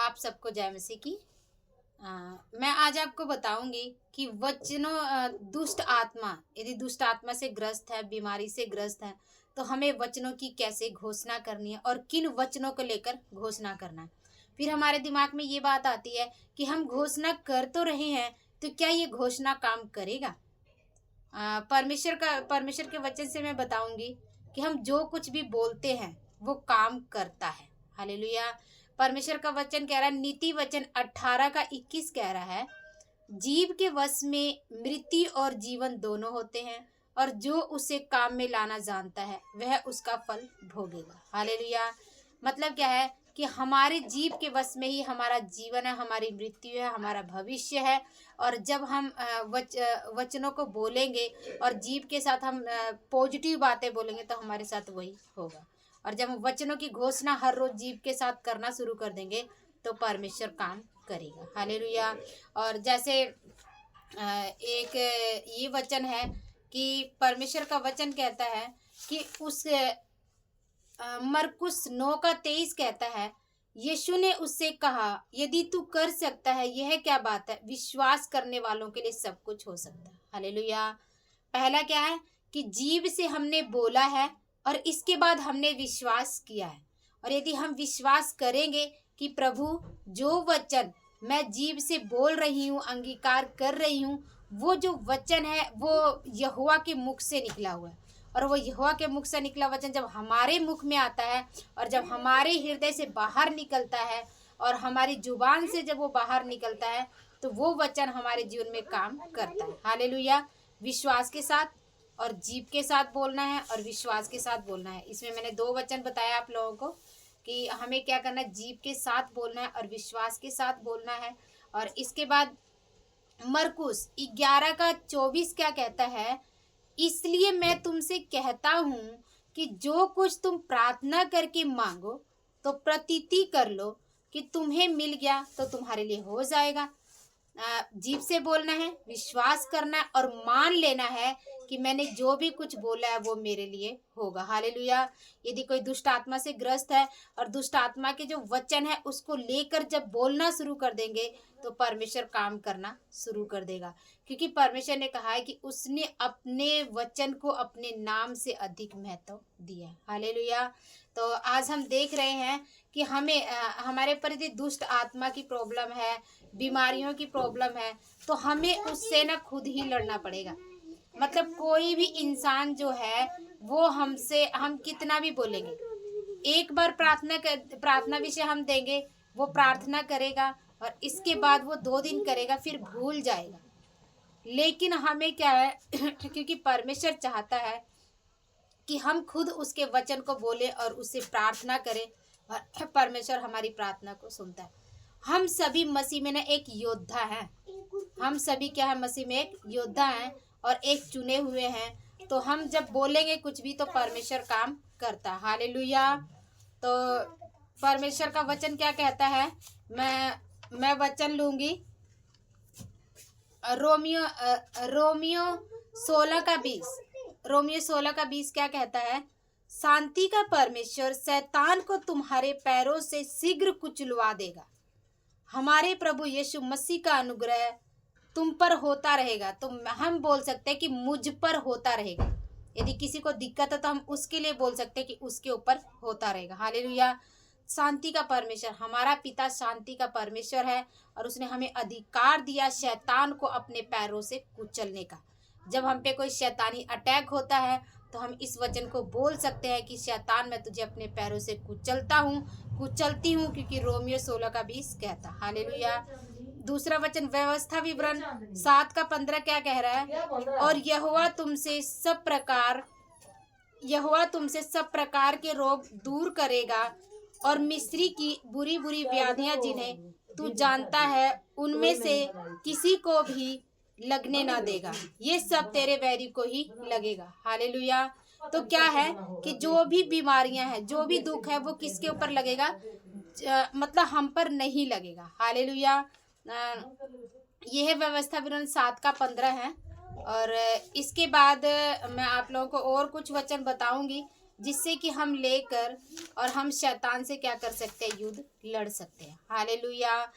आप सबको जय मसीह की। मैं आज आपको बताऊंगी कि दुष्ट आत्मा यदि दुष्ट आत्मा से ग्रस्त है, बीमारी से ग्रस्त है, तो हमें वचनों की कैसे घोषणा करनी है और किन वचनों को लेकर घोषणा करना है। फिर हमारे दिमाग में ये बात आती है कि हम घोषणा कर तो रहे हैं, तो क्या ये घोषणा काम करेगा। परमेश्वर के वचन से मैं बताऊंगी कि हम जो कुछ भी बोलते हैं वो काम करता है। हालेलुया। परमेश्वर का वचन कह रहा है, नीति वचन 18 का 21 कह रहा है, जीव के वश में मृत्यु और जीवन दोनों होते हैं, और जो उसे काम में लाना जानता है वह उसका फल भोगेगा। हालेलुया। मतलब क्या है कि हमारे जीव के वश में ही हमारा जीवन है, हमारी मृत्यु है, हमारा भविष्य है। और जब हम वचनों को बोलेंगे और जीव के साथ हम पॉजिटिव बातें बोलेंगे तो हमारे साथ वही होगा। और जब हम वचनों की घोषणा हर रोज जीव के साथ करना शुरू कर देंगे तो परमेश्वर काम करेगा। हालेलुया। और जैसे एक ये वचन है कि परमेश्वर का वचन कहता है कि उस मरकुस 9 का 23 कहता है, यीशु ने उससे कहा, यदि तू कर सकता है, यह क्या बात है, विश्वास करने वालों के लिए सब कुछ हो सकता है। हालेलुया। पहला क्या है कि जीव से हमने बोला है और इसके बाद हमने विश्वास किया है। और यदि हम विश्वास करेंगे कि प्रभु जो वचन मैं जीव से बोल रही हूँ, अंगीकार कर रही हूँ, वो जो वचन है वो यहोवा के मुख से निकला हुआ है। और वो यहोवा के मुख से निकला वचन जब हमारे मुख में आता है और जब हमारे हृदय से बाहर निकलता है और हमारी जुबान से जब वो बाहर निकलता है तो वो वचन हमारे जीवन में काम करता है। हालेलुया। विश्वास के साथ और जीव के साथ बोलना है और विश्वास के साथ बोलना है। इसमें मैंने 2 वचन बताया आप लोगों को कि हमें क्या करना है, जीव के साथ बोलना है और विश्वास के साथ बोलना है। और इसके बाद मरकुस 11 का 24 क्या कहता है, इसलिए मैं तुमसे कहता हूँ कि जो कुछ तुम प्रार्थना करके मांगो तो प्रतीति कर लो कि तुम्हें मिल गया तो तुम्हारे लिए हो जाएगा। जीभ से बोलना है, विश्वास करना है और मान लेना है कि मैंने जो भी कुछ बोला है वो मेरे लिए होगा। हालेलुया। यदि कोई दुष्ट आत्मा से ग्रस्त है और दुष्ट आत्मा के जो वचन है उसको लेकर जब बोलना शुरू कर देंगे तो परमेश्वर काम करना शुरू कर देगा, क्योंकि परमेश्वर ने कहा है कि उसने अपने वचन को अपने नाम से अधिक महत्व दिया है। हालेलुया। तो आज हम देख रहे हैं कि हमारे पर यदि दुष्ट आत्मा की प्रॉब्लम है, बीमारियों की प्रॉब्लम है, तो हमें उससे ना खुद ही लड़ना पड़ेगा। मतलब कोई भी इंसान जो है वो हम कितना भी बोलेंगे, एक बार प्रार्थना विषय हम देंगे, वो प्रार्थना करेगा और इसके बाद वो 2 दिन करेगा, फिर भूल जाएगा। लेकिन हमें क्या है क्योंकि परमेश्वर चाहता है कि हम खुद उसके वचन को बोले और उससे प्रार्थना करें, और परमेश्वर हमारी प्रार्थना को सुनता है। हम सभी मसीह में ना एक योद्धा हैं। हम सभी क्या है, मसीह में एक योद्धा हैं और एक चुने हुए हैं। तो हम जब बोलेंगे कुछ भी तो परमेश्वर काम करता है। हालेलुया। तो परमेश्वर का वचन क्या कहता है, मैं वचन लूंगी रोमियो 16 का 20 क्या कहता है, शांति का परमेश्वर शैतान को तुम्हारे पैरों से शीघ्र कुचलवा देगा। हमारे प्रभु यीशु मसीह का अनुग्रह तुम पर होता रहेगा। तो हम बोल सकते हैं कि मुझ पर होता रहेगा। यदि किसी को दिक्कत है तो हम उसके लिए बोल सकते हैं कि उसके ऊपर होता रहेगा। हालेलुया। शांति का परमेश्वर, हमारा पिता शांति का परमेश्वर है और उसने हमें अधिकार दिया शैतान को अपने पैरों से कुचलने का। जब हम पे कोई शैतानी अटैक होता है तो हम इस वचन को बोल सकते हैं कि शैतान मैं तुझे अपने पैरों से कुचलती हूँ, क्योंकि रोमियो 16 का 20 कहता। हालेलुया। दूसरा वचन व्यवस्था विवरण 7 का 15 क्या कह रहा है, और यहोवा तुमसे सब प्रकार के रोग दूर करेगा और मिस्री की बुरी बुरी व्याधियां जिन्हें तू जानता है उनमें से किसी को भी लगने ना देगा। ये सब तेरे वैरी को ही लगेगा। हालेलुया। तो क्या है कि जो भी बीमारियां हैं, जो भी दुख है, वो किसके ऊपर लगेगा, मतलब हम पर नहीं लगेगा। हालेलुया। यह व्यवस्था विवरण 7 का 15 है। और इसके बाद मैं आप लोगों को और कुछ वचन बताऊंगी। जिससे कि हम लेकर और हम शैतान से क्या कर सकते हैं, युद्ध लड़ सकते हैं। हालेलुया।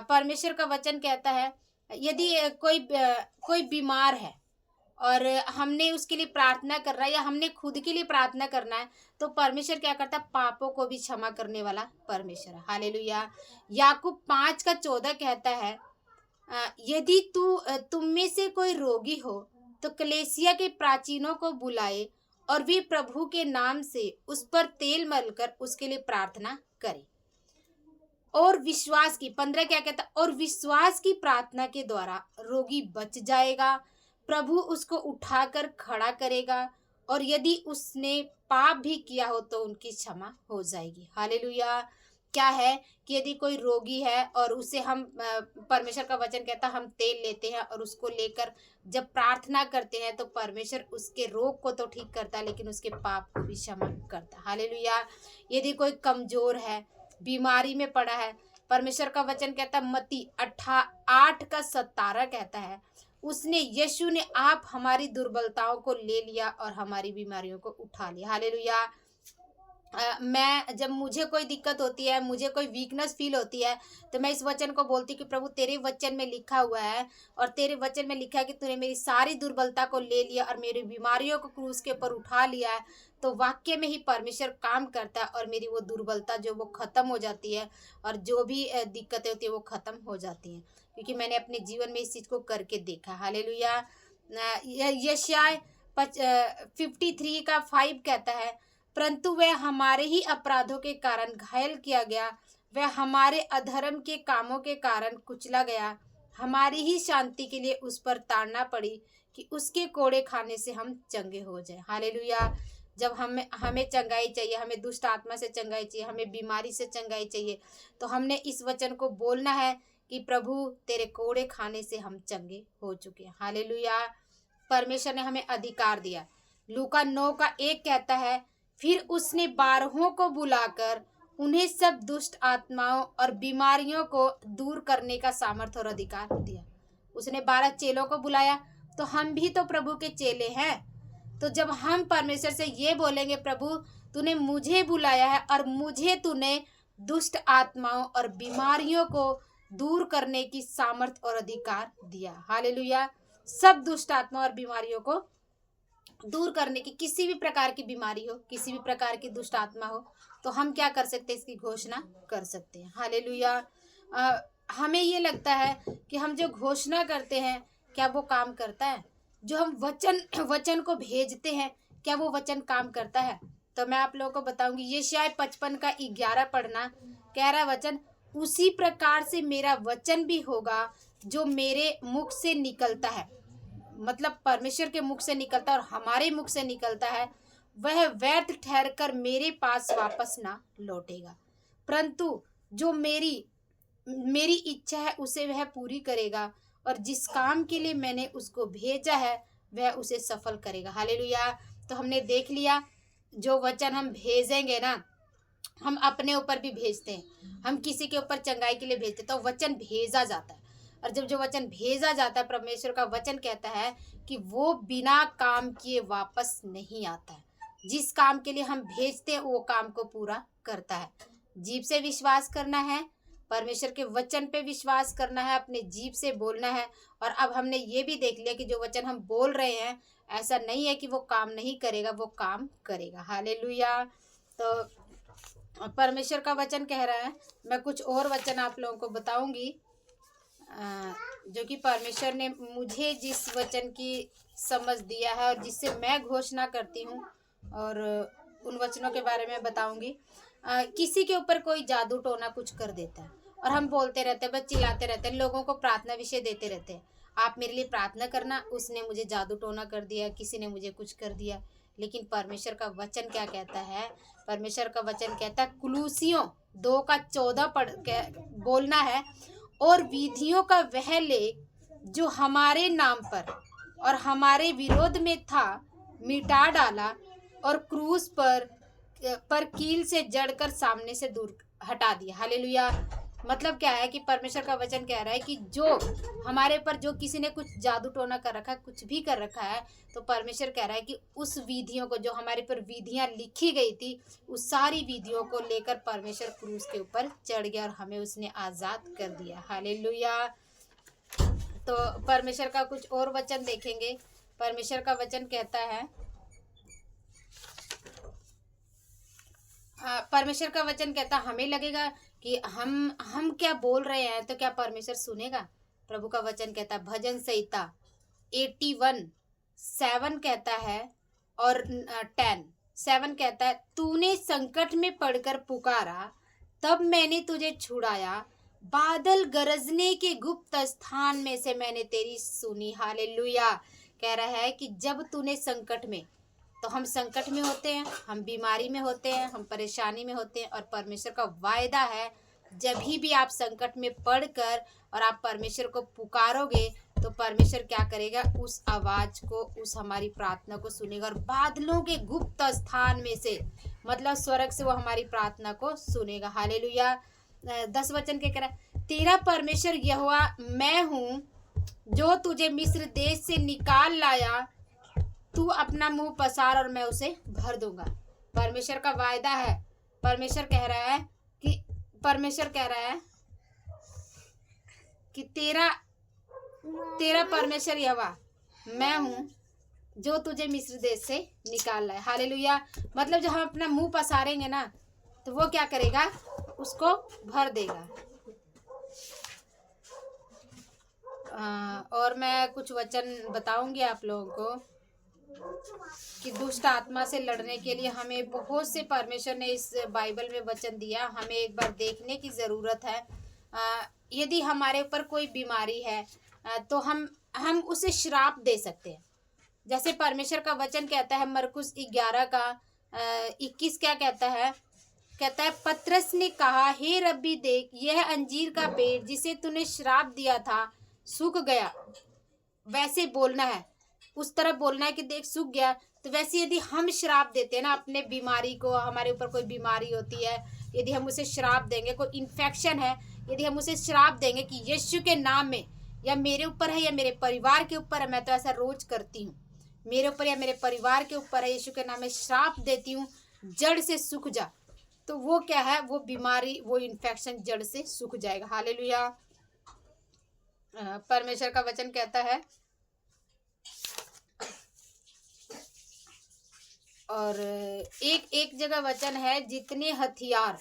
परमेश्वर का वचन कहता है यदि कोई बीमार है और हमने उसके लिए प्रार्थना कर रहा है या हमने खुद के लिए प्रार्थना करना है, तो परमेश्वर क्या करता है, पापों को भी क्षमा करने वाला परमेश्वर है। हालेलुया। याकूब 5:14 कहता है यदि तुम में से कोई रोगी हो तो कलीसिया के प्राचीनों को बुलाए और वे प्रभु के नाम से उस पर तेल मलकर उसके लिए प्रार्थना करें। और विश्वास की 15 क्या कहता, और विश्वास की प्रार्थना के द्वारा रोगी बच जाएगा, प्रभु उसको उठाकर खड़ा करेगा, और यदि उसने पाप भी किया हो तो उनकी क्षमा हो जाएगी। हालेलुया। क्या है कि यदि कोई रोगी है और उसे हम परमेश्वर का वचन कहता हम तेल लेते हैं और उसको लेकर जब प्रार्थना करते हैं तो परमेश्वर उसके रोग को तो ठीक करता है लेकिन उसके पाप को भी क्षमा करता है। हालेलुया। यदि कोई कमजोर है, बीमारी में पड़ा है, परमेश्वर का वचन कहता है मत्ती 8:17 कहता है उसने यीशु ने आप हमारी दुर्बलताओं को ले लिया और हमारी बीमारियों को उठा लिया। हालेलुया। मैं जब मुझे कोई दिक्कत होती है, मुझे कोई वीकनेस फील होती है, तो मैं इस वचन को बोलती हूँ कि प्रभु तेरे वचन में लिखा हुआ है और तेरे वचन में लिखा है कि तूने मेरी सारी दुर्बलता को ले लिया और मेरी बीमारियों को क्रूस के ऊपर उठा लिया है। तो वाक्य में ही परमेश्वर काम करता है और मेरी वो दुर्बलता जो वो खत्म हो जाती है और जो भी दिक्कतें होती है वो खत्म हो जाती हैं, क्योंकि मैंने अपने जीवन में इस चीज़ को करके देखा। हालेलुया। यशायाह 53:5 कहता है परंतु वह हमारे ही अपराधों के कारण घायल किया गया, वह हमारे अधर्म के कामों के कारण कुचला गया, हमारी ही शांति के लिए उस पर ताड़ना पड़ी कि उसके कोड़े खाने से हम चंगे हो जाए। हालेलुया। जब हमें चंगाई चाहिए, हमें दुष्ट आत्मा से चंगाई चाहिए, हमें बीमारी से चंगाई चाहिए, तो हमने इस वचन को बोलना है कि प्रभु तेरे कोड़े खाने से हम चंगे हो चुके हैं। हालेलुया। परमेश्वर ने हमें अधिकार दिया। लूका 9:1 कहता है फिर उसने 12 को बुलाकर उन्हें सब दुष्ट आत्माओं और बीमारियों को दूर करने का सामर्थ्य और अधिकार दिया। उसने 12 चेलों को बुलाया, तो हम भी तो प्रभु के चेले हैं। तो जब हम परमेश्वर से ये बोलेंगे प्रभु तूने मुझे बुलाया है और मुझे तूने दुष्ट आत्माओं और बीमारियों को दूर करने की सामर्थ्य और अधिकार दिया। हालेलुया। सब दुष्ट आत्मा और बीमारियों को दूर करने की, किसी भी प्रकार की बीमारी हो, किसी भी प्रकार की दुष्ट आत्मा हो, तो हम क्या कर सकते हैं, इसकी घोषणा कर सकते हैं। हालेलुया। हमें ये लगता है कि हम जो घोषणा करते हैं क्या वो काम करता है? जो हम वचन को भेजते हैं क्या वो वचन काम करता है? तो मैं आप लोगों को बताऊंगी, ये शायद 55:11 पढ़ना, कह रहा वचन उसी प्रकार से मेरा वचन भी होगा जो मेरे मुख से निकलता है, मतलब परमेश्वर के मुख से निकलता है और हमारे मुख से निकलता है, वह व्यर्थ ठहरकर मेरे पास वापस ना लौटेगा, परंतु जो मेरी इच्छा है उसे वह पूरी करेगा और जिस काम के लिए मैंने उसको भेजा है वह उसे सफल करेगा। हालेलुया। तो हमने देख लिया, जो वचन हम भेजेंगे ना, हम अपने ऊपर भी भेजते हैं, हम किसी के ऊपर चंगाई के लिए भेजते हैं, तो वचन भेजा जाता है। और जब जो वचन भेजा जाता है, परमेश्वर का वचन कहता है कि वो बिना काम किए वापस नहीं आता है। जिस काम के लिए हम भेजते हैं वो काम को पूरा करता है। जीभ से विश्वास करना है, परमेश्वर के वचन पे विश्वास करना है, अपने जीभ से बोलना है। और अब हमने ये भी देख लिया कि जो वचन हम बोल रहे हैं ऐसा नहीं है कि वो काम नहीं करेगा, वो काम करेगा। हालेलुया। तो परमेश्वर का वचन कह रहा है, मैं कुछ और वचन आप लोगों को बताऊंगी जो कि परमेश्वर ने मुझे जिस वचन की समझ दिया है और जिससे मैं घोषणा करती हूँ, और उन वचनों के बारे में बताऊंगी। किसी के ऊपर कोई जादू टोना कुछ कर देता है और हम बोलते रहते हैं, बस चिल्लाते रहते हैं, लोगों को प्रार्थना विषय देते रहते हैं, आप मेरे लिए प्रार्थना करना, उसने मुझे जादू टोना कर दिया, किसी ने मुझे कुछ कर दिया। लेकिन परमेश्वर का वचन क्या कहता है? परमेश्वर का वचन कहता है, कुलूसियों 2:14 बोलना है, और विधियों का वह लेख जो हमारे नाम पर और हमारे विरोध में था मिटा डाला और क्रूस पर कील से जड़कर सामने से दूर हटा दिया। हालेलुया। मतलब क्या है कि परमेश्वर का वचन कह रहा है कि जो हमारे ऊपर जो किसी ने कुछ जादू टोना कर रखा है, कुछ भी कर रखा है, तो परमेश्वर कह रहा है कि उस विधियों को, जो हमारे पर विधियां लिखी गई थी, उस सारी विधियों को लेकर परमेश्वर क्रूस के ऊपर चढ़ गया और हमें उसने आजाद कर दिया। हालेलुया। तो परमेश्वर का कुछ और वचन देखेंगे। परमेश्वर का वचन कहता है, परमेश्वर का वचन कहता, हमें लगेगा कि हम क्या बोल रहे हैं तो क्या परमेश्वर सुनेगा। प्रभु का वचन कहता है, भजन संहिता 81:7 कहता है और 10:7 कहता है, तूने संकट में पड़कर पुकारा, तब मैंने तुझे छुड़ाया, बादल गरजने के गुप्त स्थान में से मैंने तेरी सुनी। हालेलुया। कह रहा है कि जब तूने संकट में, तो हम संकट में होते हैं, हम बीमारी में होते हैं, हम परेशानी में होते हैं, और परमेश्वर का वायदा है जब भी आप संकट में पड़कर और आप परमेश्वर को पुकारोगे तो परमेश्वर क्या करेगा, उस आवाज को, उस हमारी प्रार्थना को सुनेगा और बादलों के गुप्त स्थान में से, मतलब स्वर्ग से वो हमारी प्रार्थना को सुनेगा। हालेलुया। 10 वचन के कह रहा है, तेरा परमेश्वर यहोवा मैं हूँ जो तुझे मिस्र देश से निकाल लाया, तू अपना मुंह पसार और मैं उसे भर दूंगा। परमेश्वर का वायदा है। परमेश्वर कह रहा है कि तेरा परमेश्वर यहोवा मैं हूँ जो तुझे मिस्र देश से निकाल लाए। हालेलुया। मतलब जब हम अपना मुंह पसारेंगे ना, तो वो क्या करेगा, उसको भर देगा। और मैं कुछ वचन बताऊंगी आप लोगों को कि दुष्ट आत्मा से लड़ने के लिए हमें बहुत से परमेश्वर ने इस बाइबल में वचन दिया, हमें एक बार देखने की ज़रूरत है। यदि हमारे ऊपर कोई बीमारी है तो हम उसे श्राप दे सकते हैं। जैसे परमेश्वर का वचन कहता है मरकुस 11:21 क्या कहता है, पतरस ने कहा, हे रब्बी देख, यह अंजीर का पेड़ जिसे तूने श्राप दिया था सूख गया। वैसे बोलना है, उस तरह बोलना है कि देख सूख गया। तो वैसे यदि हम श्राप देते हैं ना अपने बीमारी को, हमारे ऊपर कोई बीमारी होती है, यदि हम उसे श्राप देंगे, कोई इन्फेक्शन है, यदि हम उसे श्राप देंगे कि यीशु के नाम में, या मेरे ऊपर है या मेरे परिवार के ऊपर है, मैं तो ऐसा रोज करती हूँ, मेरे ऊपर या मेरे परिवार के ऊपर है, यीशु के नाम में श्राप देती हूँ, जड़ से सूख जा, तो वो क्या है, वो बीमारी, वो इन्फेक्शन जड़ से सूख जाएगा। हालेलुया। परमेश्वर का वचन कहता है, और एक जगह वचन है, जितने हथियार,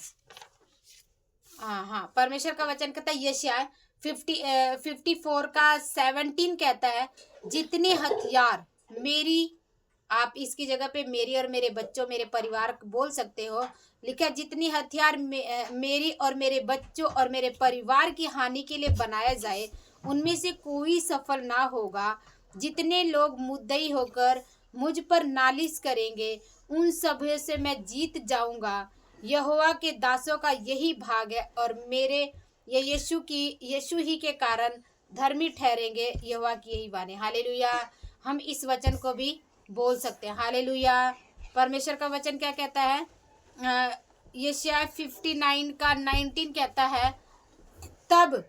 हाँ परमेश्वर का वचन कहता है, यशायाह 54:17 कहता है, जितने हथियार मेरी, आप इसकी जगह पे मेरी और मेरे बच्चों, मेरे परिवार बोल सकते हो, लिखा, जितनी हथियार मेरी और मेरे बच्चों और मेरे परिवार की हानि के लिए बनाया जाए, उनमें से कोई सफल ना होगा। जितने लोग मुद्दई होकर मुझ पर नालिश करेंगे, उन सभी से मैं जीत जाऊंगा। यहोवा के दासों का यही भाग है, और मेरे ये यीशु ही के कारण धर्मी ठहरेंगे। यहोवा की यही वाणी। हालेलुया। हम इस वचन को भी बोल सकते हैं। हालेलुया। परमेश्वर का वचन क्या कहता है, यशायाह 59:19 कहता है, तब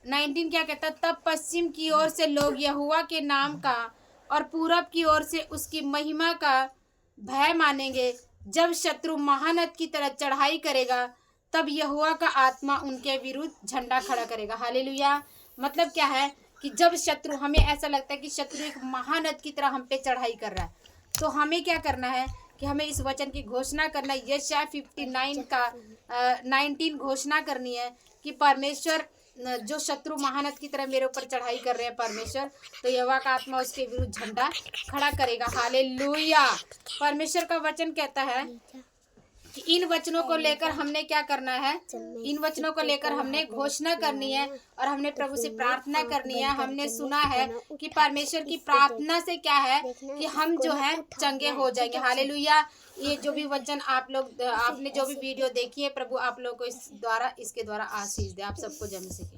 19 क्या कहता है, तब पश्चिम की ओर से लोग यहोवा के नाम का और पूरब की ओर से उसकी महिमा का भय मानेंगे। जब शत्रु महानद की तरह चढ़ाई करेगा, तब यहोवा का आत्मा उनके विरुद्ध झंडा खड़ा करेगा। हालेलुया। मतलब क्या है कि जब शत्रु, हमें ऐसा लगता है कि शत्रु एक महानद की तरह हम पे चढ़ाई कर रहा है, तो हमें क्या करना है कि हमें इस वचन की घोषणा करना है। यशायाह 59:19 घोषणा करनी है कि परमेश्वर, जो शत्रु महानद की तरह मेरे ऊपर चढ़ाई कर रहे हैं परमेश्वर, तो यहोवा का आत्मा उसके विरुद्ध झंडा खड़ा करेगा। हालेलुया। परमेश्वर का वचन कहता है कि इन वचनों को लेकर हमने क्या करना है, इन वचनों को लेकर हमने घोषणा करनी है और हमने प्रभु से प्रार्थना करनी है। हमने सुना है कि परमेश्वर की प्रार्थना से क्या है कि हम जो है चंगे हो जाएंगे। हालेलुया। ये जो भी वचन आपने जो भी वीडियो देखी है, प्रभु आप लोगों को इसके द्वारा आशीष दे। आप सबको जम सके।